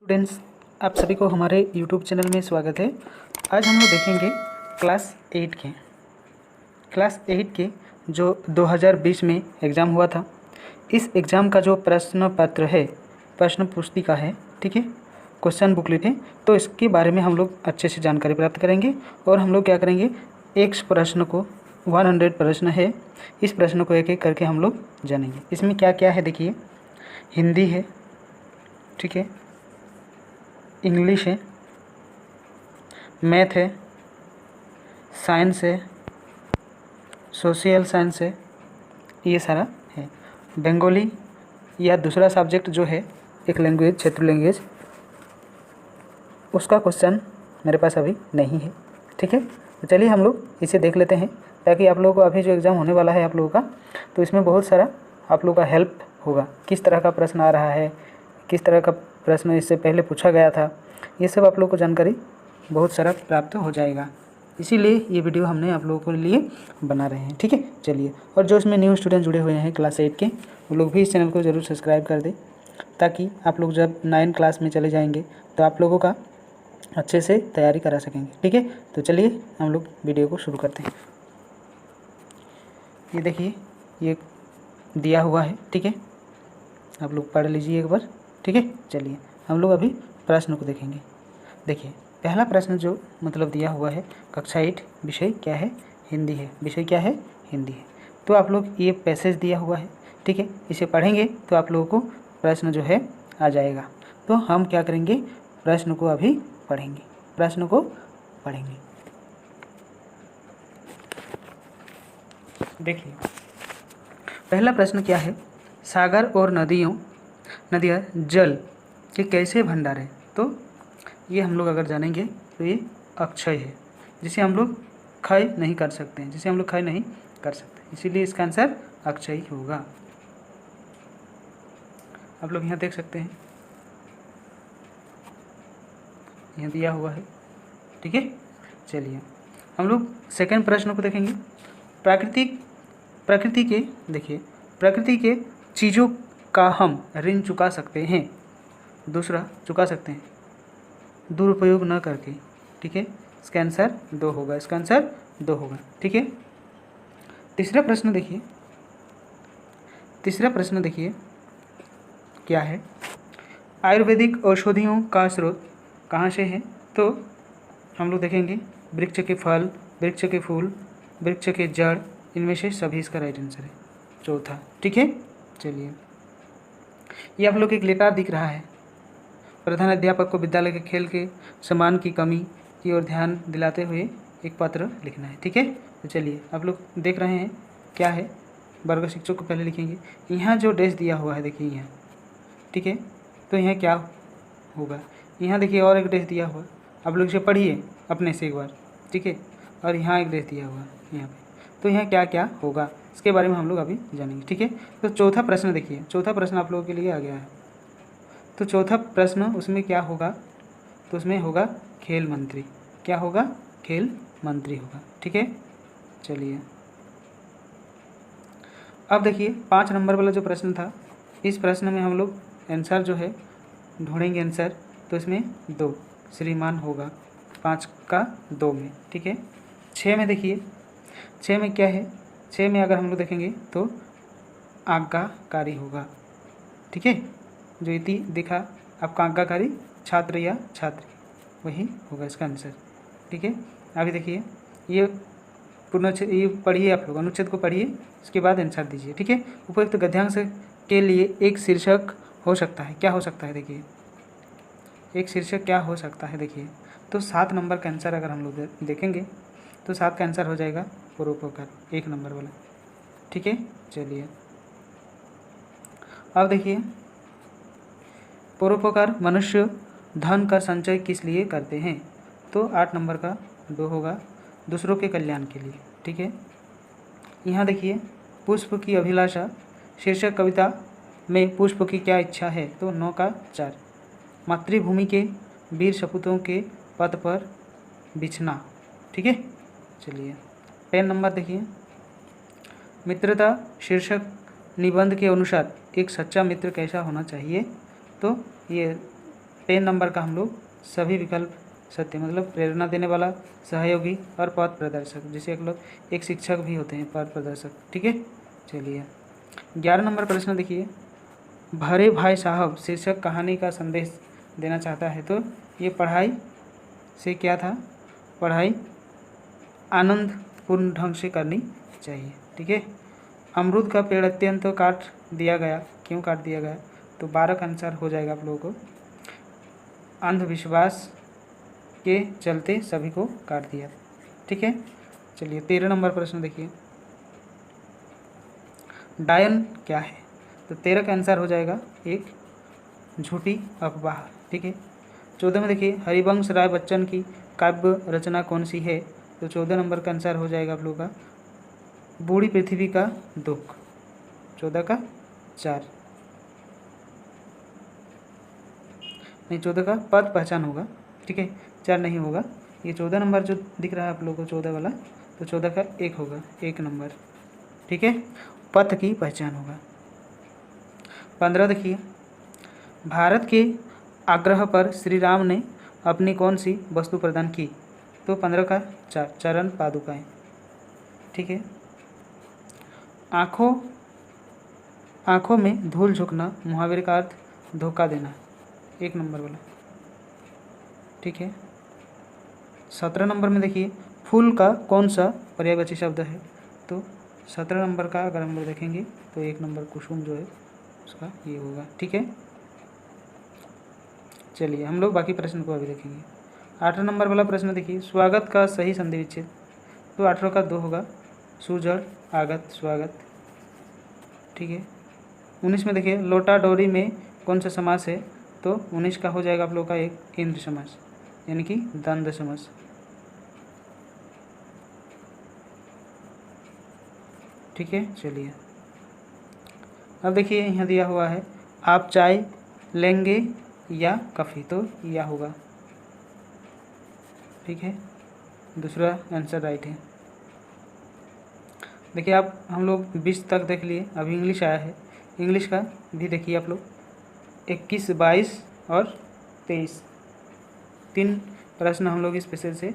Students, आप सभी को हमारे YouTube चैनल में स्वागत है। आज हम लोग देखेंगे क्लास 8 के जो 2020 में एग्ज़ाम हुआ था। इस एग्ज़ाम का जो प्रश्न पत्र है, प्रश्न पुस्तिका है, ठीक है, क्वेश्चन बुकलेट है, तो इसके बारे में हम लोग अच्छे से जानकारी प्राप्त करेंगे। और हम लोग क्या करेंगे, एक प्रश्न को 100 प्रश्न है, इस प्रश्न को एक एक करके हम लोग जानेंगे। इसमें क्या क्या है देखिए, हिंदी है, ठीक है, इंग्लिश है, मैथ है, साइंस है, सोशल साइंस है, ये सारा है। बंगाली या दूसरा सब्जेक्ट जो है, एक लैंग्वेज, क्षेत्रीय लैंग्वेज, उसका क्वेश्चन मेरे पास अभी नहीं है, ठीक है। तो चलिए हम लोग इसे देख लेते हैं, ताकि आप लोगों को अभी जो एग्ज़ाम होने वाला है आप लोगों का, तो इसमें बहुत सारा आप लोगों का हेल्प होगा। किस तरह का प्रश्न आ रहा है, किस तरह का प्रश्न इससे पहले पूछा गया था, ये सब आप लोगों को जानकारी बहुत सारा प्राप्त हो जाएगा। इसीलिए ये वीडियो हमने आप लोगों के लिए बना रहे हैं, ठीक है। चलिए, और जो इसमें न्यू स्टूडेंट जुड़े हुए हैं क्लास 8 के, वो लोग भी इस चैनल को ज़रूर सब्सक्राइब कर दें, ताकि आप लोग जब 9 क्लास में चले जाएंगे तो आप लोगों का अच्छे से तैयारी करा सकेंगे, ठीक है। तो चलिए हम लोग वीडियो को शुरू करते हैं। ये देखिए, ये दिया हुआ है, ठीक है, आप लोग पढ़ लीजिए एक बार, ठीक है। चलिए हम लोग अभी प्रश्न को देखेंगे। देखिए, पहला प्रश्न जो मतलब दिया हुआ है, कक्षा 8, विषय क्या है, हिंदी है। विषय क्या है, हिंदी है। तो आप लोग ये पैसेज दिया हुआ है, ठीक है, इसे पढ़ेंगे तो आप लोगों को प्रश्न जो है आ जाएगा। तो हम क्या करेंगे, प्रश्न को अभी पढ़ेंगे, प्रश्न को पढ़ेंगे। देखिए, पहला प्रश्न क्या है, सागर और नदियाँ जल के कैसे भंडार हैं। तो ये हम लोग अगर जानेंगे तो ये अक्षय है, जिसे हम लोग क्षय नहीं कर सकते हैं, इसीलिए इसका आंसर अक्षय ही होगा। आप लोग यहाँ देख सकते हैं, यहाँ दिया हुआ है, ठीक है। चलिए हम लोग सेकंड प्रश्न को देखेंगे। प्रकृति के, देखिए, प्रकृति के चीज़ों का हम ऋण चुका सकते हैं, दूसरा चुका सकते हैं दुरुपयोग न करके, ठीक है। इसका आंसर 2 होगा, इसका आंसर 2 होगा, ठीक है। तीसरा प्रश्न देखिए क्या है, आयुर्वेदिक औषधियों का स्रोत कहाँ से है। तो हम लोग देखेंगे, वृक्ष के फल, वृक्ष के फूल, वृक्ष के जड़, इनमें से सभी इसका राइट आंसर है, चौथा, ठीक है। चलिए, ये आप लोग को एक लेटर दिख रहा है, प्रधान अध्यापक को विद्यालय के खेल के सामान की कमी की ओर ध्यान दिलाते हुए एक पत्र लिखना है, ठीक है। तो चलिए, आप लोग देख रहे हैं क्या है, वर्ग शिक्षक को पहले लिखेंगे। यहाँ जो डेस्क दिया हुआ है देखिए यहाँ, ठीक है, तो यहाँ क्या होगा, यहाँ देखिए और एक डेस्क दिया हुआ, आप लोग इसे पढ़िए अपने से एक बार, ठीक है। और यहाँ एक डेस्क दिया हुआ है यहाँ पे, तो यहाँ क्या क्या होगा इसके बारे में हम लोग अभी जानेंगे, ठीक है। तो चौथा प्रश्न देखिए, चौथा प्रश्न आप लोगों के लिए आ गया है। तो चौथा प्रश्न उसमें क्या होगा, तो उसमें होगा खेल मंत्री, क्या होगा, खेल मंत्री होगा, ठीक है। चलिए, अब देखिए 5 नंबर वाला जो प्रश्न था, इस प्रश्न में हम लोग आंसर जो है ढूंढेंगे आंसर, तो इसमें 2 श्रीमान होगा, 5 का 2 में, ठीक है। 6 में देखिए, 6 में क्या है, 6 में अगर हम लोग देखेंगे तो आज्ञाकारी होगा, ठीक है। जो इति दिखा आपका आज्ञाकारी, छात्र या छात्री, वही होगा इसका आंसर, ठीक है। अभी देखिए, ये पूर्णच्छेद, ये पढ़िए आप लोग, अनुच्छेद को पढ़िए, उसके बाद आंसर दीजिए, ठीक है। उपयुक्त गद्यांश के लिए एक शीर्षक हो सकता है, क्या हो सकता है, देखिए एक शीर्षक क्या हो सकता है, देखिए। तो 7 नंबर का आंसर अगर हम लोग देखेंगे तो 7 का आंसर हो जाएगा परोपकार, 1 नंबर वाला, ठीक है। चलिए, अब देखिए, परोपकार मनुष्य धन का संचय किस लिए करते हैं। तो 8 नंबर का 2 होगा, दूसरों के कल्याण के लिए, ठीक है। यहाँ देखिए, पुष्प की अभिलाषा शीर्षक कविता में पुष्प की क्या इच्छा है। तो 9 का 4, मातृभूमि के वीर सपूतों के पथ पर बिछना, ठीक है। चलिए, 10 नंबर देखिए, मित्रता शीर्षक निबंध के अनुसार एक सच्चा मित्र कैसा होना चाहिए। तो ये 10 नंबर का हम लोग सभी विकल्प सत्य, मतलब प्रेरणा देने वाला, सहयोगी और पथ प्रदर्शक, जैसे एक लोग एक शिक्षक भी होते हैं पथ प्रदर्शक, ठीक है। चलिए 11 नंबर प्रश्न देखिए, भरे भाई साहब शीर्षक कहानी का संदेश देना चाहता है, तो ये पढ़ाई से क्या था, पढ़ाई आनंदपूर्ण ढंग से करनी चाहिए, ठीक है। अमरूद का पेड़ अत्यंत काट दिया गया, क्यों काट दिया गया, तो 12 का आंसर हो जाएगा आप लोगों को, अंधविश्वास के चलते सभी को काट दिया, ठीक है। चलिए 13 नंबर प्रश्न देखिए, डायन क्या है, तो 13 का आंसर हो जाएगा एक झूठी अफवाह, ठीक है। 14 में देखिए, हरिवंश राय बच्चन की काव्य रचना कौन सी है, तो 14 नंबर का आंसर हो जाएगा आप लोगों का बूढ़ी पृथ्वी का दुख, 14 का 4 नहीं, 14 का पद पहचान होगा, ठीक है, 4 नहीं होगा, ये 14 नंबर जो दिख रहा है आप लोगों को 14 वाला, तो 14 का 1 होगा, 1 नंबर, ठीक है, पथ की पहचान होगा। 15 देखिए, भारत के आग्रह पर श्री राम ने अपनी कौन सी वस्तु प्रदान की, तो 15 का 4 चरण पादुकाएं, ठीक है। आँखों में धूल झुकना, मुहावरे का अर्थ धोखा देना, 1 नंबर वाला, ठीक है। 17 नंबर में देखिए, फूल का कौन सा पर्यायवाची शब्द है, तो 17 नंबर का अगर हम लोग देखेंगे तो 1 नंबर कुसुम जो है उसका ये होगा, ठीक है। चलिए हम लोग बाकी प्रश्न को अभी देखेंगे। 18 नंबर वाला प्रश्न देखिए, स्वागत का सही संधि विच्छेद, तो 18 का 2 होगा, सुजड़ आगत स्वागत, ठीक है। 19 में देखिए, लोटा डोरी में कौन सा समास है, तो 19 का हो जाएगा आप लोग का एक इंद्र समास, यानी कि द्वंद्व समास, ठीक है। चलिए अब देखिए यहाँ दिया हुआ है, आप चाय लेंगे या कॉफ़ी, तो यह होगा, ठीक है, दूसरा आंसर राइट है। देखिए आप हम लोग 20 तक देख लिए, अभी इंग्लिश आया है, इंग्लिश का भी देखिए आप लोग 21, 22 और 23 3 प्रश्न हम लोग इस विषय से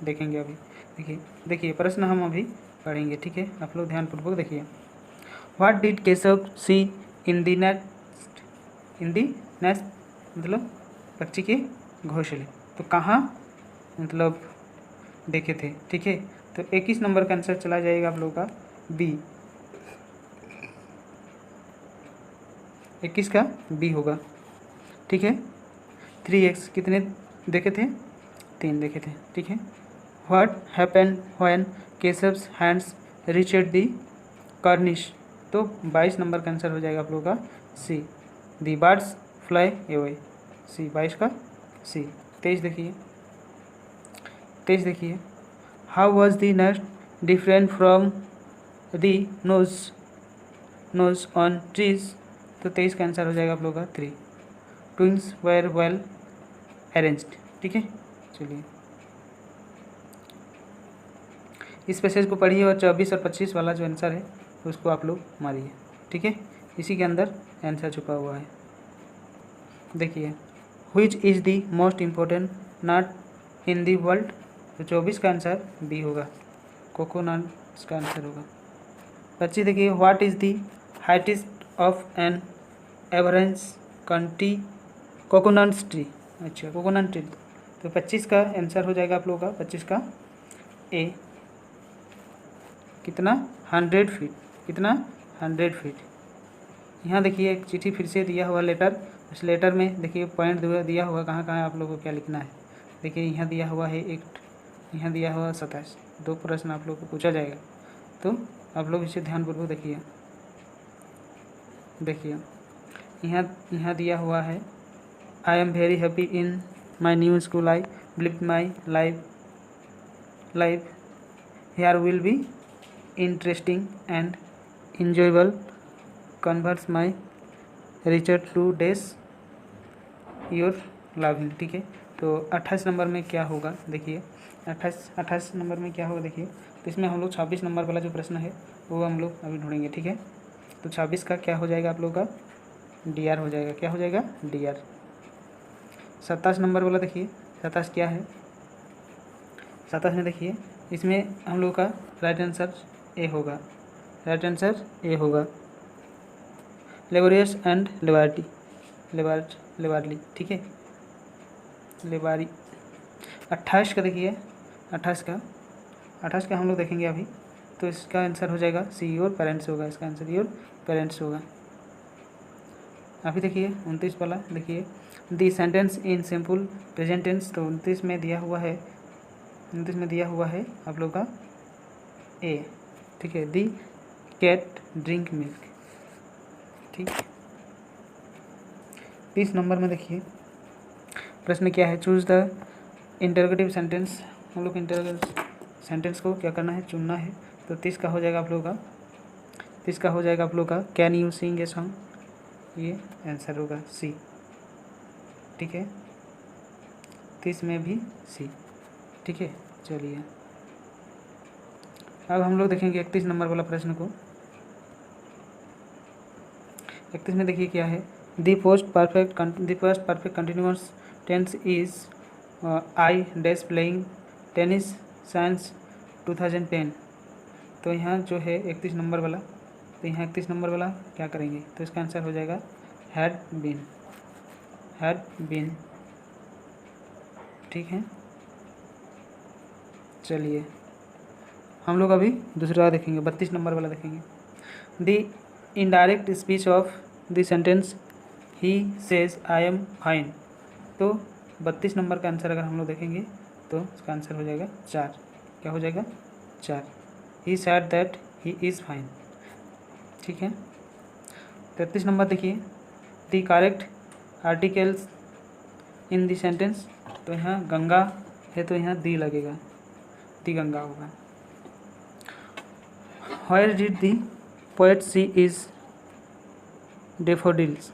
देखेंगे अभी। देखिए प्रश्न हम अभी पढ़ेंगे, ठीक है, आप लोग ध्यानपूर्वक देखिए। What did Keshav see in the nest, मतलब पक्षी के घोंसले, तो कहाँ मतलब देखे थे, ठीक है। तो 21 नंबर का आंसर चला जाएगा आप लोगों का बी, 21 का बी होगा, ठीक है। 3x कितने देखे थे, 3 देखे थे, ठीक है। What happened when Keshav's hands reached the cornice, तो 22 नंबर का आंसर हो जाएगा आप लोगों का C, the birds fly away, C 22 का सी। 23 देखिए, how was the nest different from the nose on trees, तो 23 का आंसर हो जाएगा आप लोगों का 3, ट्विंस वेर वेल अरेंज्ड, ठीक है। चलिए इस पैसेज को पढ़िए और 24 और 25 वाला जो आंसर है उसको आप लोग मारिए, ठीक है, इसी के अंदर आंसर छुपा हुआ है। देखिए, which is the most important nut in the world, तो 24 का आंसर बी होगा, कोकोनट का आंसर होगा। 25 देखिए, what is the heightest of an average country coconut tree, अच्छा कोकोनट ट्री, तो 25 का आंसर हो जाएगा आप लोगों का 25 का ए, कितना 100 फीट, कितना 100 फीट। यहाँ देखिए एक चिट्ठी फिर से दिया हुआ लेटर, उस लेटर में देखिए पॉइंट दिया हुआ कहाँ कहाँ आप लोगों को क्या लिखना है। देखिए यहाँ दिया हुआ है 1, यहाँ दिया हुआ 27, 2 प्रश्न आप लोग को पूछा जाएगा, तो आप लोग इसे ध्यानपूर्वक देखिए यहाँ दिया हुआ है, I am very happy in my new school, I believe my life hair will be interesting and enjoyable converse my Richard to days your loving, ठीक है। तो 28 नंबर में क्या होगा, देखिए 28 नंबर में क्या होगा देखिए, तो इसमें हम लोग 26 नंबर वाला जो प्रश्न है वो हम लोग अभी ढूंढेंगे, ठीक है। तो 26 का क्या हो जाएगा आप लोगों का डी आर हो जाएगा, क्या हो जाएगा डी आर, 27 नंबर वाला देखिए 27 क्या है। 27 में देखिए इसमें हम लोग का राइट आंसर ए होगा। राइट आंसर ए होगा, लेबोरियस एंड लेबार्ली, ठीक है, लेबारी। 28 का देखिए 28 का हम लोग देखेंगे अभी। तो इसका आंसर हो जाएगा सी योर पेरेंट्स होगा। इसका आंसर योर पेरेंट्स होगा। अभी देखिए 29 वाला देखिए the sentence in simple present tense. तो 29 में दिया हुआ है आप लोग का ए, ठीक है, दी कैट ड्रिंक मिल्क, ठीक। 30 नंबर में देखिए प्रश्न क्या है, चूज द इंटरोगेटिव सेंटेंस। हम लोग इंटरोगेटिव सेंटेंस को क्या करना है, चुनना है। तो 30 का हो जाएगा आप लोग का can you sing a song, ये आंसर होगा सी, ठीक है। 30 में भी सी, ठीक है। चलिए अब हम लोग देखेंगे 31 नंबर वाला प्रश्न को। 31 में देखिए क्या है, the first perfect continuous tense is I dash playing tennis since 2010। तो यहाँ जो है 31 नंबर वाला, तो यहाँ 31 नंबर वाला क्या करेंगे, तो इसका आंसर हो जाएगा हैड बीन, ठीक है। चलिए हम लोग अभी दूसरा देखेंगे, 32 नंबर वाला देखेंगे। The indirect speech of the sentence he says I am fine. तो 32 नंबर का आंसर अगर हम लोग देखेंगे तो इसका आंसर हो जाएगा 4। क्या हो जाएगा 4। He said that he is fine, ठीक है। 33 नंबर देखिए the correct articles in the sentence. तो यहाँ गंगा है तो यहाँ दी लगेगा, दी गंगा होगा। Where did the poet see is daffodils।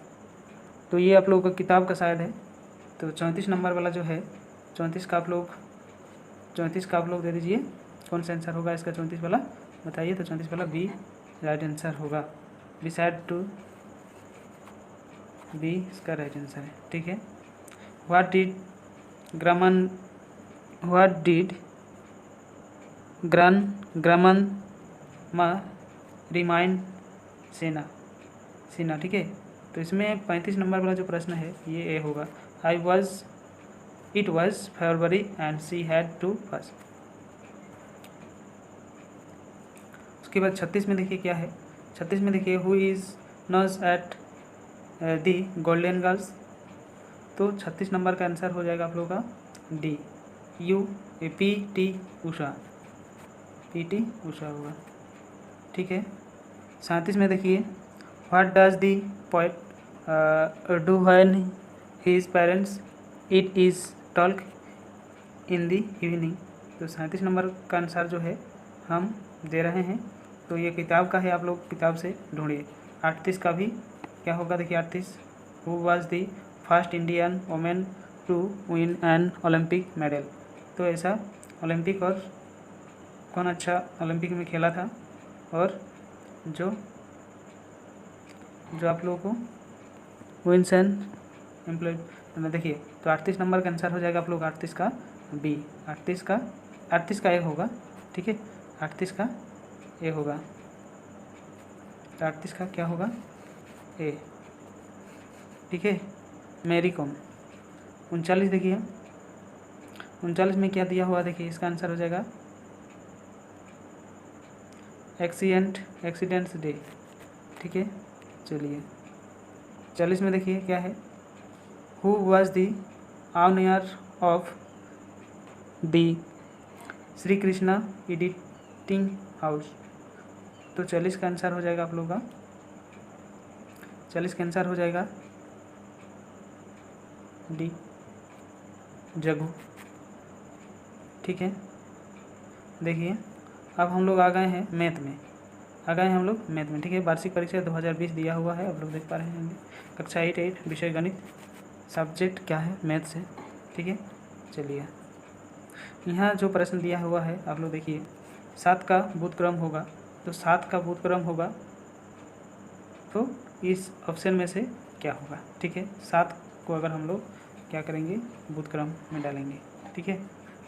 तो ये आप लोगों का किताब का शायद है। तो 34 नंबर वाला जो है 34 का आप लोग दे दीजिए कौन सा आंसर होगा इसका। 34 वाला बताइए। तो 34 वाला बी राइट आंसर होगा। बिसाइड टू बी इसका राइट आंसर है, ठीक है। व्हाट डिड ग्रामन मा रिमाइंड सीना, ठीक है। तो इसमें 35 नंबर वाला जो प्रश्न है ये ए होगा। It was February and she had to first. उसके बाद 36 में देखिए क्या है। 36 में देखिए who is nurse at the golden girls. तो 36 नंबर का आंसर हो जाएगा आप लोगों का डी पी.टी. उषा होगा, ठीक है। 37 में देखिए what does the poet do when his parents it is talk in the evening. तो 37 नंबर का आंसर जो है हम दे रहे हैं। तो ये किताब का है, आप लोग किताब से ढूंढिए। 38 का भी क्या होगा देखिए। 38 who was the first Indian women to win an Olympic medal. तो ऐसा ओलंपिक और कौन अच्छा ओलंपिक में खेला था और जो आप लोगों को विंस एन एम्प्लॉय देखिए। तो 38 नंबर का आंसर हो जाएगा आप लोग 38 का बी। 38 का ए होगा, ठीक है। 38 का ए होगा। तो 38 का क्या होगा ए, ठीक है। Mary com. 39 देखिए 39 में क्या दिया हुआ देखिए। इसका आंसर हो जाएगा एक्सीडेंट्स डे, ठीक है। चलिए 40 में देखिए क्या है। Who was the owner of the Shri Krishna editing house. तो 40 का आंसर हो जाएगा आप लोगों का 40 का आंसर हो जाएगा डी जगू, ठीक है। देखिए अब हम लोग आ गए हैं मैथ में, ठीक है। वार्षिक परीक्षा 2020 दिया हुआ है, आप लोग देख पा रहे होंगे। कक्षा 8 विषय गणित, सब्जेक्ट क्या है मैथ से, ठीक है। चलिए यहाँ जो प्रश्न दिया हुआ है आप लोग देखिए 7 का व्युत्क्रम होगा। तो 7 का व्युत्क्रम होगा तो इस ऑप्शन में से क्या होगा, ठीक है। 7 को अगर हम लोग क्या करेंगे, व्युत्क्रम में डालेंगे। ठीक है,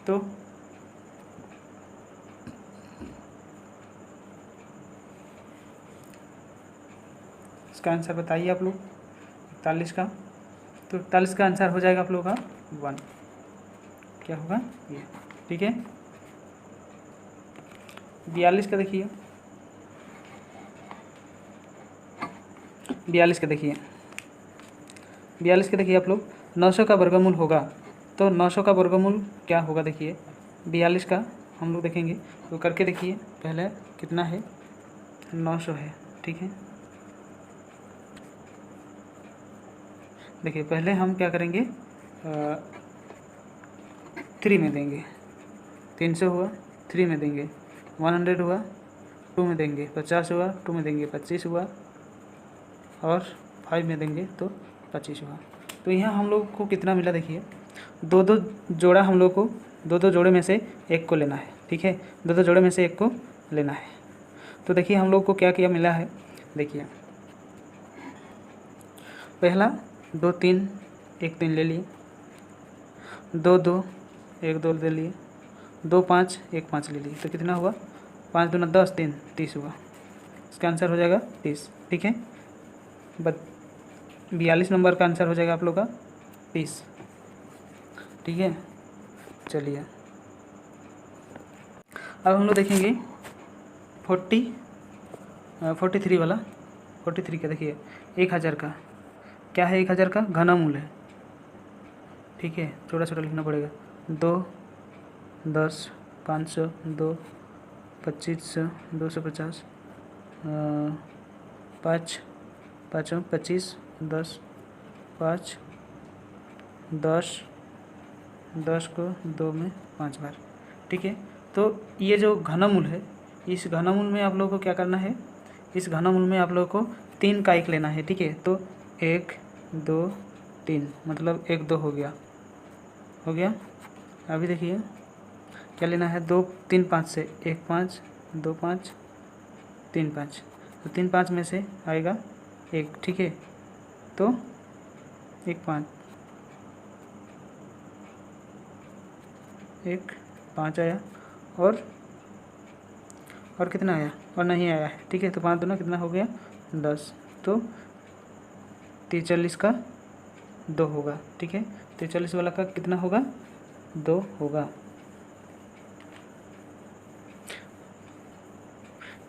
तो इसका आंसर बताइए आप लोग 41 का। तो 41 का आंसर हो जाएगा आप लोगों का 1। क्या होगा ये। ठीक है, 42 का देखिए, 42 का देखिए, 42 का देखिए आप लोग, 900 का वर्गमूल होगा। तो 900 का वर्गमूल क्या होगा देखिए, 42 का हम लोग देखेंगे। तो करके देखिए पहले कितना है, 900 है। ठीक है, देखिए पहले हम क्या करेंगे, 3 में देंगे, 300 हुआ 3 में देंगे, 100 हुआ 2 में देंगे, 50 हुआ 2 में देंगे, 25 हुआ और 5 में देंगे तो 25 हुआ। तो यहाँ हम लोग को कितना मिला देखिए, दो दो जोड़ा हम लोग को, दो जोड़े में से एक को लेना है। ठीक है, दो जोड़े में से एक को लेना है। तो देखिए हम लोग को क्या क्या मिला है, देखिए पहला 2 3 1 3 ले लिए, 2 2 1 2 ले लिए, 2 5 1 5 ले लिए। तो कितना हुआ, 5 दूना 10 3 30 हुआ। इसका आंसर हो जाएगा 30। ठीक है, 42 नंबर का आंसर हो जाएगा आप लोग का 30। ठीक है, चलिए अब हम लोग देखेंगे 43 वाला। 43 का देखिए, 1000 का क्या है, 1000 का घनमूल है। ठीक है, छोटा छोटा लिखना पड़ेगा, 2 10 500 2 2500 250 5 5 25 10 5 10 10 को 2 में 5 बार। ठीक है, तो ये जो घनमूल है, इस घनमूल में आप लोगों को क्या करना है, इस घनमूल में आप लोगों को 3 का एक लेना है। ठीक है, तो 1 2 3 मतलब 1 2 हो गया। अभी देखिए क्या लेना है, 2 3 5 से 1 5 2 5 3 5, तो 3 5 में से आएगा 1। ठीक है, तो 1 5 1 5 आया और कितना आया, और नहीं आया है। ठीक है, तो 5 दूना कितना हो गया 10, तो 43 का 2 होगा। ठीक है, 43 वाला का कितना होगा, 2 होगा।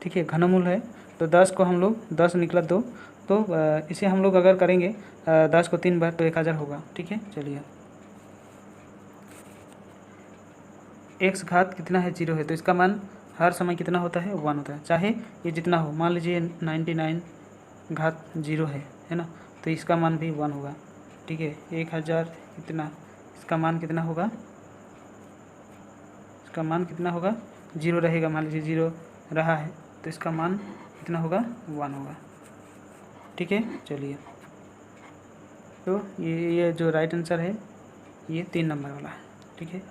ठीक है, घनमूल है तो 10 को हम लोग 10 निकला 2, तो इसे हम लोग अगर करेंगे 10 को 3 बार तो 1000 होगा। ठीक है, चलिए x घात कितना है, 0 है, तो इसका मान हर समय कितना होता है, 1 होता है, चाहे ये जितना हो। मान लीजिए 99 घात 0 है ना, तो इसका मान भी 1 होगा। ठीक है, 1000 इतना, इसका मान कितना होगा, इसका मान कितना होगा, 0 रहेगा। मान लीजिए 0 रहा है तो इसका मान कितना होगा, 1 होगा। ठीक है, चलिए तो ये जो राइट आंसर है ये 3 नंबर वाला है। ठीक है,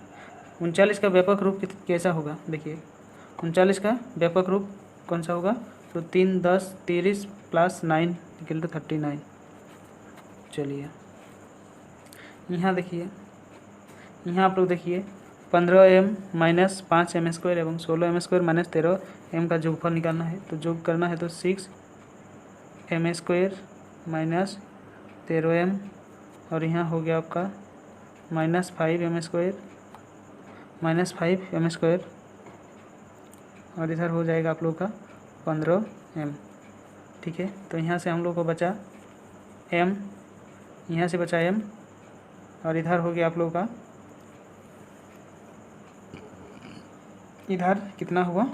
39 का व्यापक रूप कैसा होगा, देखिए 39 का व्यापक रूप कौन सा होगा, तो 3 10 30 प्लस 9 इक्वल टू 39। चलिए यहाँ देखिए, यहाँ आप लोग देखिए 15m माइनस 5m² एवं 16m² माइनस 13m का जोगफल निकालना है। तो जोग करना है तो 6m² माइनस 13m और यहाँ हो गया आपका माइनस 5m² और इधर हो जाएगा आप लोग का 15m। ठीक है, तो यहाँ से हम लोग को बचा m, यहाँ से बचा m और इधर हो गया आप लोग का, इधर कितना हुआ,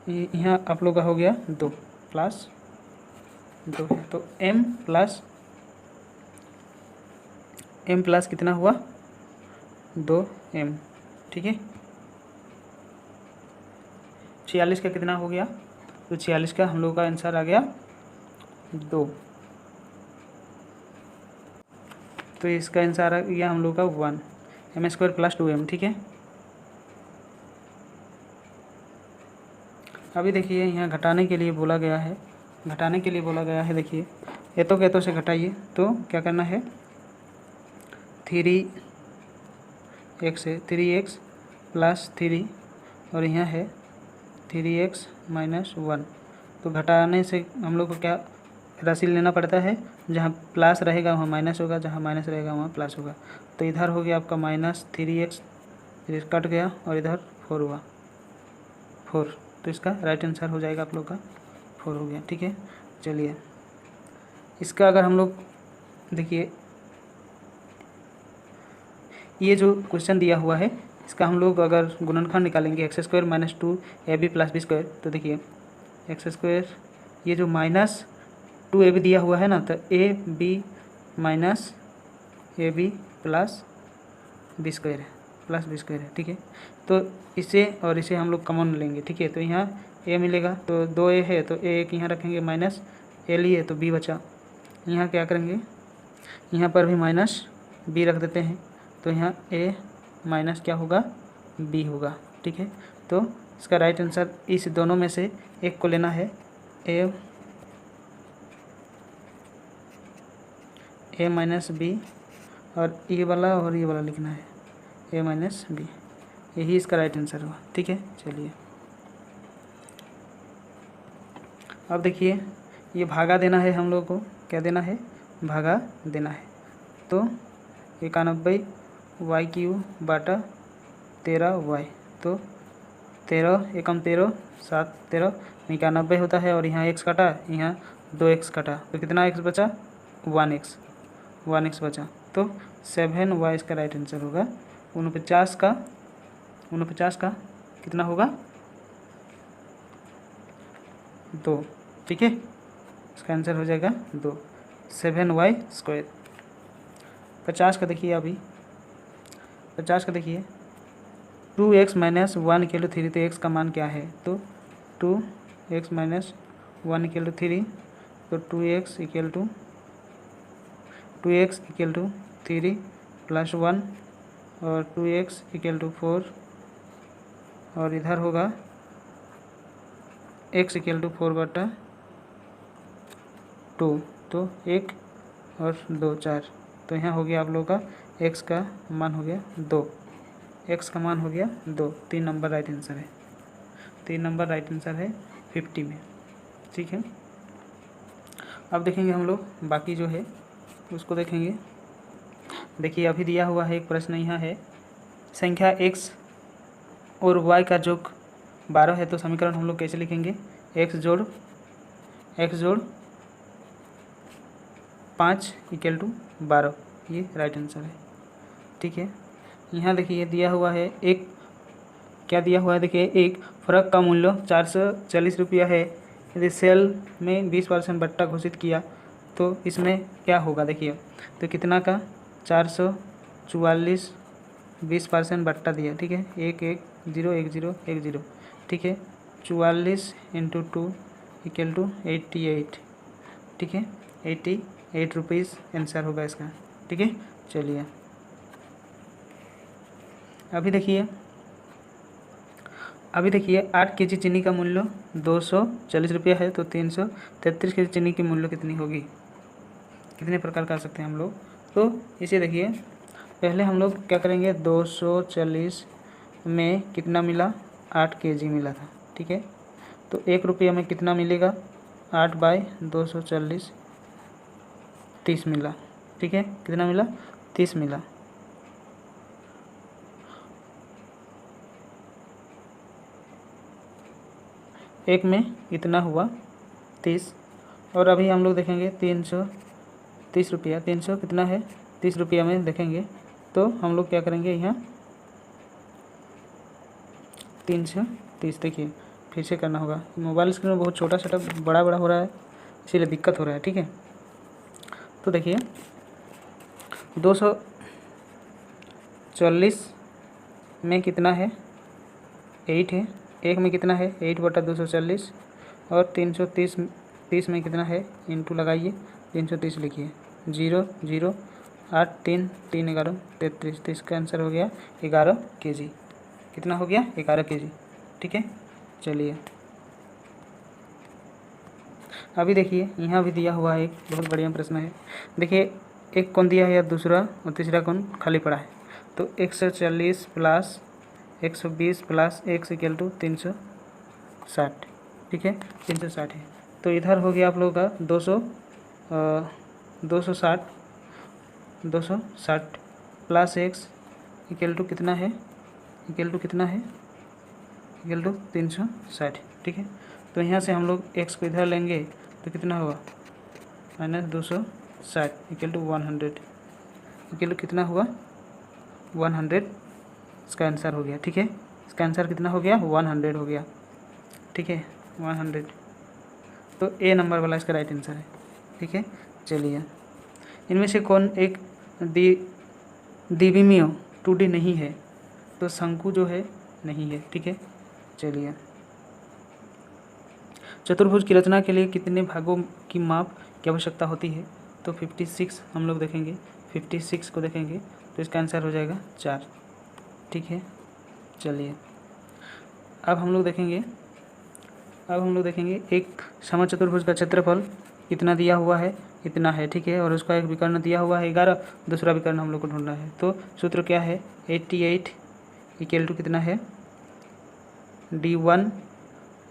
यहाँ आप लोग का हो गया 2 प्लस 2 है, तो m प्लस कितना हुआ, 2m। ठीक है, 46 का कितना हो गया, तो 46 का हम लोग का आंसर आ गया 2। तो इसका आंसर आ गया हम लोग का 1m² प्लस 2m। ठीक है, अभी देखिए यहाँ घटाने के लिए बोला गया है, देखिए एतों के एतों से घटाइए। तो क्या करना है, 3x है, 3x प्लस 3 और यहाँ है 3x माइनस 1। तो घटाने से हम लोग को क्या राशि लेना पड़ता है, जहाँ प्लस रहेगा वहाँ माइनस होगा, जहाँ माइनस रहेगा वहाँ प्लस होगा। तो इधर हो गया आपका -3x, फिर कट गया और इधर 4 हुआ, 4। तो इसका राइट आंसर हो जाएगा आप लोग का 4 हो गया। ठीक है, चलिए इसका अगर हम लोग देखिए, ये जो क्वेश्चन दिया हुआ है इसका हम लोग अगर गुणनखंड निकालेंगे x² minus 2ab plus b square, तो देखिए x², ये जो माइनस 2ab दिया हुआ है ना, तो ab minus ab plus b square है, प्लस b स्क्वायर है। ठीक है, तो इसे और इसे हम लोग कॉमन लेंगे। ठीक है, तो यहाँ a मिलेगा, तो 2a है तो a एक यहाँ रखेंगे, माइनस a लिए तो b बचा। यहाँ क्या करेंगे, यहाँ पर भी माइनस b रख देते हैं, तो यहाँ a माइनस क्या होगा, b होगा। ठीक है, तो इसका राइट आंसर इस दोनों में से एक को लेना है, a माइनस b, और ये वाला और ये वाला लिखना है a माइनस b, यही इसका राइट आंसर हुआ। ठीक है, चलिए अब देखिए, ये भागा देना है हम लोग को, क्या देना है, भागा देना है। तो 91y³ बटा 13y, तो 13 एकम 13 7 13 91 होता है, और यहाँ x कटा, यहाँ 2x कटा, तो कितना x बचा, 1x बचा। तो 7y इसका राइट आंसर होगा। 49 का कितना होगा, 2। ठीक है, इसका आंसर हो जाएगा 2, 7y²। 50 का देखिए, अभी 50 का देखिए, 2x माइनस 1 इक्वल टू 3, तो x का मान क्या है, तो 2x माइनस 1 इक्वल टू 3, तो 2x इक्वल टू 3 प्लस 1, और 2x इक्वल टू 4, और इधर होगा x इक्वल टू 4 बटा 2, तो 1 और 2 4, तो यहाँ हो गया आप लोगों का x का मान हो गया 2, x का मान हो गया 2। 3 नंबर राइट आंसर है, 3 नंबर राइट आंसर है 50 में। ठीक है, अब देखेंगे हम लोग बाकी जो है उसको देखेंगे। देखिए अभी दिया हुआ है एक प्रश्न, यहाँ है संख्या x और y का योग 12 है, तो समीकरण हम लोग कैसे लिखेंगे, x जोड़ 5 इक्वल टू 12, ये राइट आंसर है। ठीक है, यहाँ देखिए दिया हुआ है एक, क्या दिया हुआ है, देखिए एक फर्क का मूल्य 440 रुपया है, यदि सेल में 20% बट्टा घोषित किया तो इसमें क्या होगा, देखिए तो कितना का 444 20% बट्टा दिया। ठीक है, 1 1 0 1 0 1 0। ठीक है, 44 × 2 इक्वल टू 88। ठीक है, 88 रुपीज़ आंसर होगा इसका। ठीक है, चलिए अभी देखिए 8 kg चीनी का मूल्य 240 रुपया है, तो 333 kg चीनी की मूल्य कितनी होगी, कितने प्रकार कर सकते हैं हम लोग। तो इसे देखिए, पहले हम लोग क्या करेंगे, 240 में कितना मिला, 8 kg मिला था। ठीक है, तो 1 रुपया में कितना मिलेगा, 8/240 30 मिला। ठीक है, कितना मिला, 30 मिला। एक में इतना हुआ 30, और अभी हम लोग देखेंगे 330 रुपया, 300 कितना है, 30 रुपया में देखेंगे तो हम लोग क्या करेंगे, यहाँ 330, देखिए फिर से करना होगा, मोबाइल स्क्रीन में बहुत छोटा बड़ा हो रहा है, इसीलिए दिक्कत हो रहा है। ठीक है, तो देखिए 240 में कितना है, 8 है, एक में कितना है 8/240, और 330 में कितना है, इंटू लगाइए 330 लिखिए, 0 0 8 3 3 11 33, तो इसका आंसर हो गया 11 kg। कितना हो गया, 11 kg। ठीक है, चलिए अभी देखिए यहाँ भी दिया हुआ है एक बहुत बढ़िया प्रश्न है। देखिए एक कोण दिया है या दूसरा और तीसरा कोण खाली पड़ा है। तो 140 plus 120 plus x equal to 360, ठीक है 360 है। तो इधर हो गया आप लोगों का 260 प्लस x इक्वल टू कितना है, इक्वल टू 360, ठीक है। तो यहाँ से हम लोग x को इधर लेंगे तो कितना होगा, minus 260 equal to 100, equal to कितना हुआ 100। इसका आंसर हो गया, ठीक है। इसका आंसर कितना हो गया 100 हो गया, ठीक है 100। तो ए नंबर वाला इसका राइट आंसर है, ठीक है। चलिए, इनमें से कौन एक द्विविमीय 2D नहीं है, तो शंकु जो है नहीं है, ठीक है। चलिए, चतुर्भुज की रचना के लिए कितने भागों की माप की आवश्यकता होती है, तो 56 हम लोग देखेंगे, 56 को देखेंगे तो इसका आंसर हो जाएगा 4, ठीक है। चलिए, अब हम लोग देखेंगे एक समचतुर्भुज का क्षेत्रफल कितना दिया हुआ है, इतना है, ठीक है। और उसका एक विकर्ण दिया हुआ है 11, दूसरा विकर्ण हम लोग को ढूंढना है। तो सूत्र क्या है, 88 इक्वल टू कितना है D1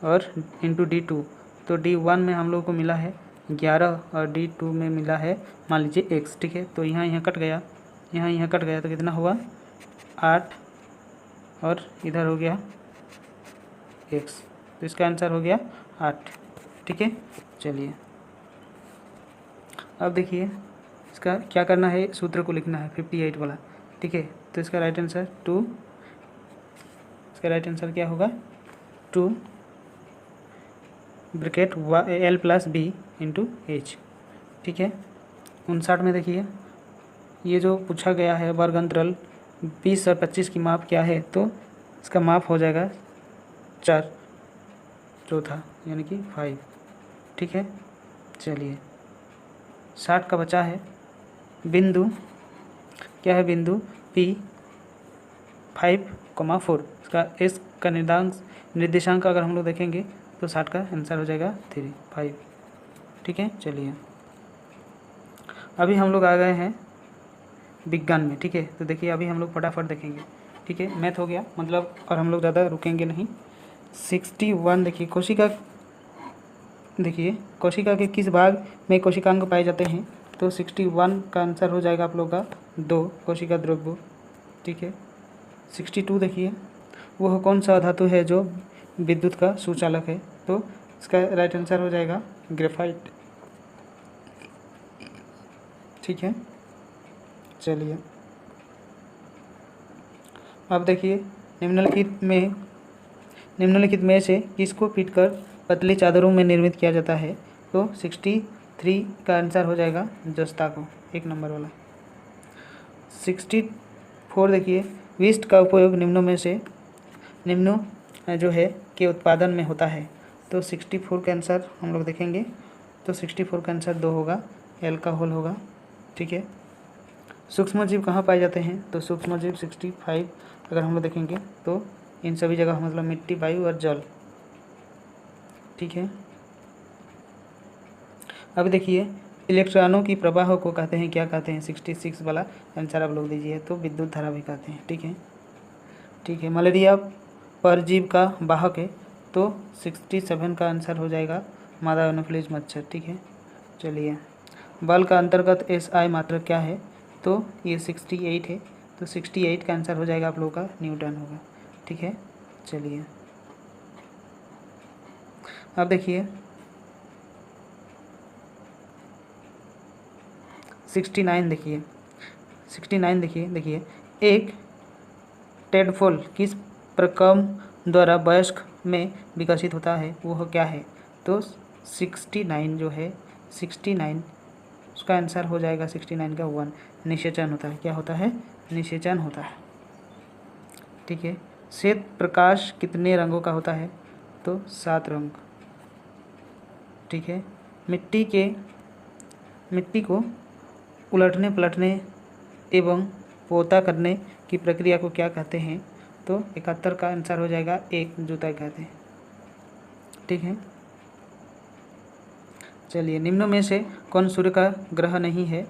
और इंटू D2। तो D1 में हम लोग को मिला है 11 और D2 में मिला है मान लीजिए x, ठीक है। तो यहाँ कट गया, यहाँ कट गया, तो कितना हुआ 8 और इधर हो गया x, तो इसका आंसर हो गया 8, ठीक है। चलिए, अब देखिए इसका क्या करना है, सूत्र को लिखना है 58 वाला, ठीक है। तो इसका राइट आंसर 2, इसका राइट आंसर क्या होगा 2 bracket L plus B into H, ठीक है। 59 में देखिए ये जो पूछा गया है वर्ग अंतराल 20 और 25 की माप क्या है, तो इसका माप हो जाएगा 4 चौथा यानी कि 5, ठीक है। चलिए, 60 का बचा है, बिंदु क्या है, बिंदु P 5,4, इसका S का निर्देशांक अगर हम लोग देखेंगे तो 60 का आंसर हो जाएगा 5, ठीक है। चलिए, अभी हम लोग आ गए हैं विज्ञान में, ठीक है। तो देखिए अभी हम लोग फटाफट देखेंगे, ठीक है। मैथ हो गया मतलब, और हम लोग ज़्यादा रुकेंगे नहीं। 61 देखिए, कोशिका के किस भाग में कोशिकांग पाए जाते हैं, तो 61 का आंसर हो जाएगा आप लोग का 2 कोशिका द्रव्य, ठीक है। 62 देखिए, वह कौन सा धातु है जो विद्युत का सुचालक है, तो इसका राइट आंसर हो जाएगा ग्रेफाइट, ठीक है। चलिए, अब देखिए निम्नलिखित में से किसको पीटकर पतली चादरों में निर्मित किया जाता है, तो 63 का आंसर हो जाएगा जस्ता को, 1 नंबर वाला। 64 देखिए, विस्ट का उपयोग निम्नों जो है के उत्पादन में होता है, तो 64 का आंसर हम लोग देखेंगे, तो 64 का आंसर 2 होगा, एल्कोहल होगा, ठीक है। सूक्ष्म जीव कहाँ पाए जाते हैं, तो सूक्ष्म जीव 65 अगर हम लोग देखेंगे तो इन सभी जगह, मतलब मिट्टी, वायु और जल, ठीक है। अब देखिए इलेक्ट्रॉनों की प्रवाह को कहते हैं, क्या कहते हैं, 66 वाला आंसर आप लोग दीजिए, तो विद्युत धारा भी कहते हैं, ठीक है, ठीक है। मलेरिया परजीव का वाहक है, तो 67 का आंसर हो जाएगा मादा एनोफिलीज मच्छर, ठीक है। चलिए, बल का अंतर्गत SI मात्रक क्या है, तो ये 68 है, तो 68 का आंसर हो जाएगा आप लोगों का न्यूटन होगा, ठीक है। चलिए, अब देखिए 69 देखिए एक टेडपोल किस प्रक्रम द्वारा वयस्क में विकसित होता है, वो क्या है, तो 69 जो है 69 उसका आंसर हो जाएगा 69 का 1, निषेचन होता है, क्या होता है, निषेचन होता है, ठीक है। श्वेत प्रकाश कितने रंगों का होता है, तो 7 रंग, ठीक है। मिट्टी को उलटने पलटने एवं पोता करने की प्रक्रिया को क्या कहते हैं, तो 71 का आंसर हो जाएगा 1 जुताई कहते हैं, ठीक है। चलिए, निम्नों में से कौन सूर्य का ग्रह नहीं है,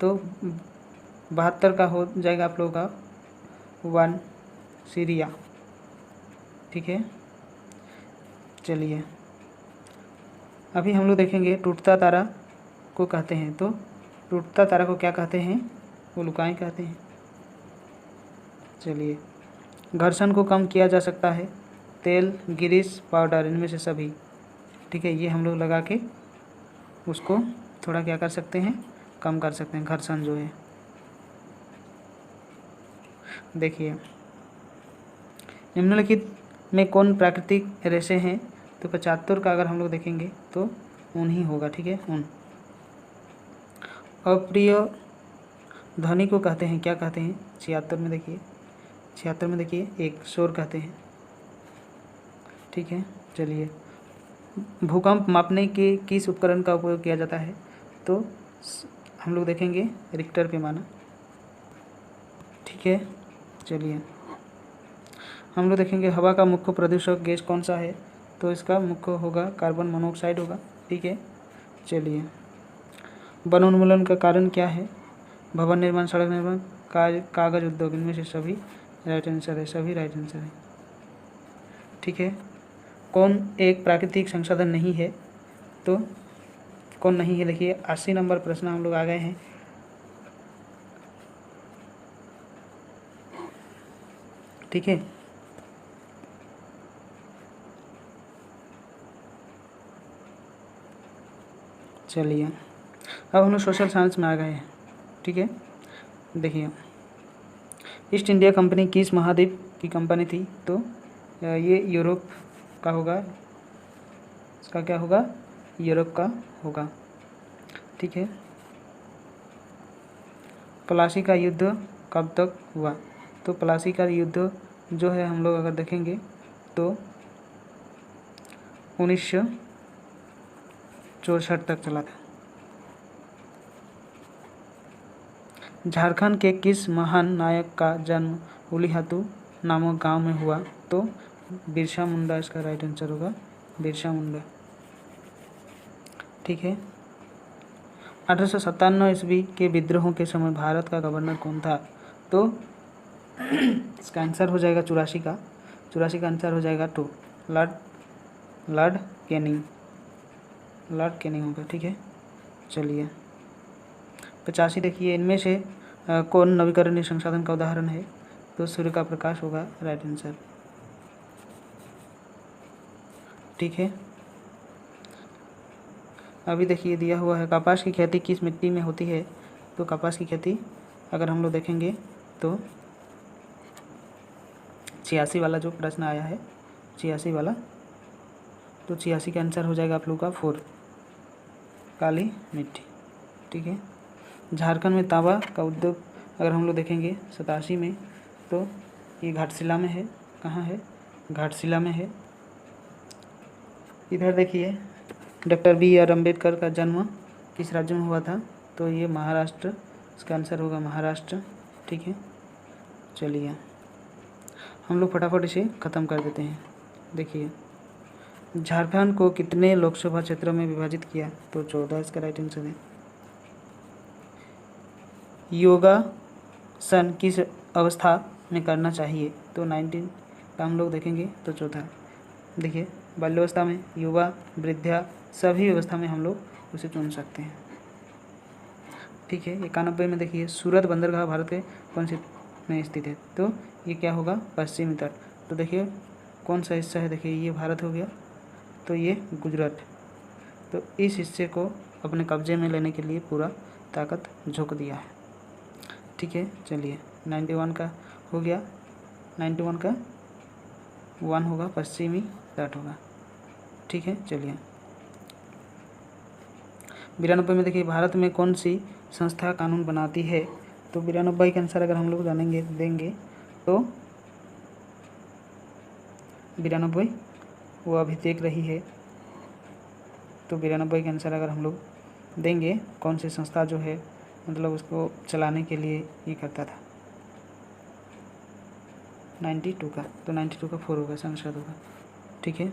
तो 72 का हो जाएगा आप लोगों का 1 सीरिया। ठीक है, चलिए अभी हम लोग देखेंगे टूटता तारा को कहते हैं। तो टूटता तारा को क्या कहते हैं? उल्काएं कहते हैं। चलिए, घर्षण को कम किया जा सकता है, तेल, गिरीस, पाउडर, इनमें से सभी। ठीक है, ये हम लोग लगा के उसको थोड़ा क्या कर सकते हैं, कम कर सकते हैं घर्षण जो है। देखिए, निम्नलिखित में कौन प्राकृतिक रेशे हैं? तो 75 का अगर हम लोग देखेंगे तो ऊन ही होगा। ठीक है, ऊन। अप्रिय ध्वनि को कहते हैं, क्या कहते हैं? 76 में देखिए एक शोर कहते हैं। ठीक है, चलिए, भूकंप मापने के किस उपकरण का उपयोग किया जाता है? तो हम लोग देखेंगे रिक्टर पैमाना। ठीक है, चलिए हम लोग देखेंगे हवा का मुख्य प्रदूषक गैस कौन सा है? तो इसका मुख्य होगा कार्बन मोनोऑक्साइड होगा। ठीक है, चलिए, वन उन्मूलन का कारण क्या है? भवन निर्माण, सड़क निर्माण, कागज उद्योग, इनमें से सभी राइट आंसर है, सभी राइट आंसर है। ठीक है, कौन एक प्राकृतिक संसाधन नहीं है? तो कौन नहीं है? देखिए 80 नंबर प्रश्न हम लोग आ गए हैं। ठीक है, चलिए अब हम लोग सोशल साइंस में आ गए हैं। ठीक है, देखिए, ईस्ट इंडिया कंपनी किस महाद्वीप की कंपनी थी? तो ये यूरोप का होगा। इसका क्या होगा? यूरोप का होगा। ठीक है, प्लासी का युद्ध कब तक हुआ? तो प्लासी का युद्ध जो है हम लोग अगर देखेंगे तो 1964 तक चला था। झारखंड के किस महान नायक का जन्म उलीहातू नामक गांव में हुआ? तो बिरसा मुंडा इसका राइट आंसर होगा, बिरसा मुंडा। ठीक है, 1897 ईस्वी के विद्रोहों के समय भारत का गवर्नर कौन था? तो इसका आंसर हो जाएगा 84 का। 84 का आंसर हो जाएगा 2, लॉर्ड कैनिंग होगा। ठीक है, चलिए 85 देखिए, इनमें से कौन नवीकरणीय संसाधन का उदाहरण है? तो सूर्य का प्रकाश होगा राइट आंसर। ठीक है, अभी देखिए दिया हुआ है कपास की खेती किस मिट्टी में होती है? तो कपास की खेती अगर हम लोग देखेंगे तो 86 वाला जो प्रश्न आया है, 86 वाला, तो 86 का आंसर हो जाएगा आप लोगों का 4, काली मिट्टी। ठीक है, झारखंड में तांबा का उद्योग अगर हम लोग देखेंगे 87 में, तो ये घाटशिला में है। कहाँ है? घाटशिला में है। इधर देखिए डॉक्टर BR अम्बेडकर का जन्म किस राज्य में हुआ था? तो ये महाराष्ट्र, इसका आंसर होगा महाराष्ट्र। ठीक है, चलिए हम लोग फटाफट इसे ख़त्म कर देते हैं। देखिए, झारखंड को कितने लोकसभा क्षेत्रों में विभाजित किया? तो 14, इसका राइट आंसर है। योगासन किस अवस्था में करना चाहिए? तो 19 का हम लोग देखेंगे तो चौथा। देखिए, बाल्यावस्था में, युवा, वृद्धा, सभी अवस्था में हम लोग उसे चुन सकते हैं। ठीक है, 91 में देखिए सूरत बंदरगाह भारत के कौन से में स्थित है? तो ये क्या होगा? पश्चिमी तट। तो देखिए कौन सा हिस्सा है? देखिए ये भारत हो गया, तो ये गुजरात। तो इस हिस्से को अपने कब्जे में लेने के लिए पूरा ताकत झोंक दिया है। ठीक है, चलिए 91 का हो गया, 91 का 1 होगा, पश्चिमी तट होगा। ठीक है, चलिए 92 में देखिए भारत में कौन सी संस्था कानून बनाती है? तो 92 का आंसर अगर हम लोग देंगे तो 92 वो अभी देख रही है। तो 92 का आंसर अगर हम लोग देंगे, कौन सी संस्था जो है मतलब उसको चलाने के लिए ये करता था? 92 का, तो 92 का 4 होगा, संसद होगा। ठीक है,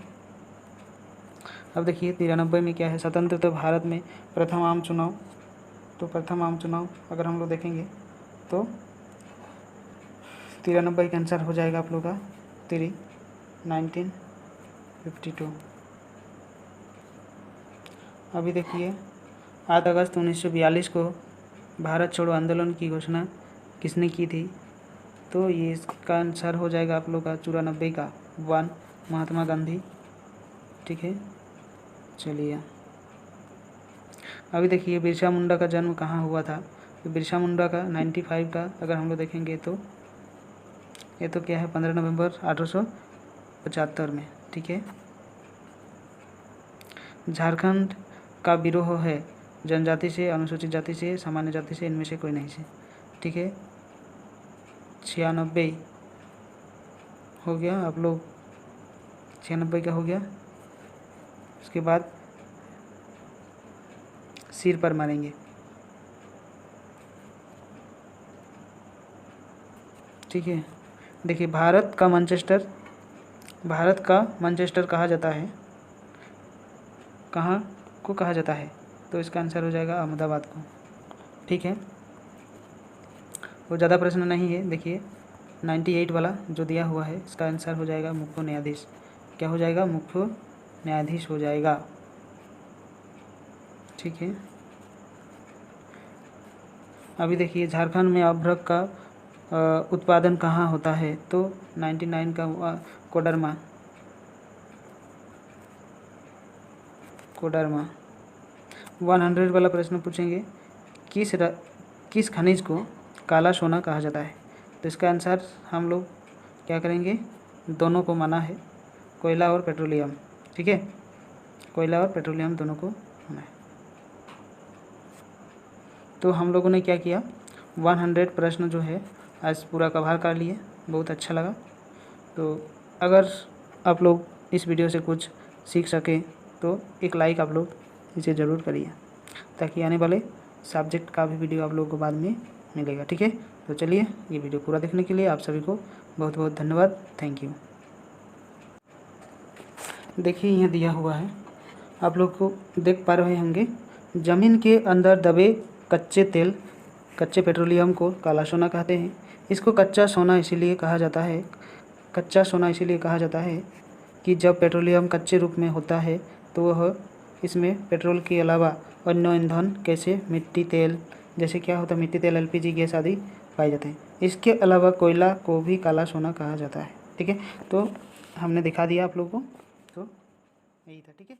अब देखिए 93 में क्या है? स्वतंत्रता भारत में प्रथम आम चुनाव तो प्रथम आम चुनाव अगर हम लोग देखेंगे तो 93 का आंसर हो जाएगा आप लोग का 1952। अभी देखिए 8 अगस्त 1942 को भारत छोड़ो आंदोलन की घोषणा किसने की थी? तो ये इसका आंसर हो जाएगा आप लोग का 94 का 1 महात्मा गांधी। ठीक है, चलिए अभी देखिए बिरसा मुंडा का जन्म कहाँ हुआ था? तो बिरसा मुंडा का 95 का अगर हम लोग देखेंगे तो ये तो क्या है 15 नवंबर 1875 में। ठीक है, झारखंड का विरोह है जनजाति से, अनुसूचित जाति से, सामान्य जाति से, इनमें से कोई नहीं से। ठीक है, 96 हो गया आप लोग, 96 का हो गया। उसके बाद सिर पर मारेंगे। ठीक है, देखिए भारत का मैनचेस्टर कहा जाता है, कहाँ को कहा जाता है? तो इसका आंसर हो जाएगा अहमदाबाद को। ठीक है, वो ज़्यादा प्रश्न नहीं है। देखिए 98 वाला जो दिया हुआ है इसका आंसर हो जाएगा मुख्य न्यायाधीश। क्या हो जाएगा? मुख्य न्यायाधीश हो जाएगा। ठीक है, अभी देखिए झारखंड में अभ्रक का उत्पादन कहाँ होता है? तो 99 का कोडरमा। 100 वाला प्रश्न पूछेंगे, किस खनिज को काला सोना कहा जाता है? तो इसका आंसर हम लोग क्या करेंगे? दोनों को माना है, कोयला और पेट्रोलियम। ठीक है, कोयला और पेट्रोलियम दोनों को माना है। तो हम लोगों ने क्या किया, 100 प्रश्न जो है आज पूरा कवर कर लिए। बहुत अच्छा लगा। तो अगर आप लोग इस वीडियो से कुछ सीख सकें तो एक लाइक आप लोग इसे ज़रूर करिए, ताकि आने वाले सब्जेक्ट का भी वीडियो आप लोगों को बाद में मिलेगा। ठीक है, तो चलिए ये वीडियो पूरा देखने के लिए आप सभी को बहुत बहुत धन्यवाद। Thank you. देखिए यहाँ दिया हुआ है, आप लोग को देख पा रहे होंगे, ज़मीन के अंदर दबे कच्चे पेट्रोलियम को काला सोना कहते हैं। इसको कच्चा सोना इसीलिए कहा जाता है कि जब पेट्रोलियम कच्चे रूप में होता है तो वह इसमें पेट्रोल के अलावा अन्य ईंधन कैसे मिट्टी तेल, जैसे क्या होता है मिट्टी तेल, LPG गैस आदि पाए जाते हैं। इसके अलावा कोयला को भी काला सोना कहा जाता है। ठीक है, तो हमने दिखा दिया आप लोगों को, तो यही था। ठीक है।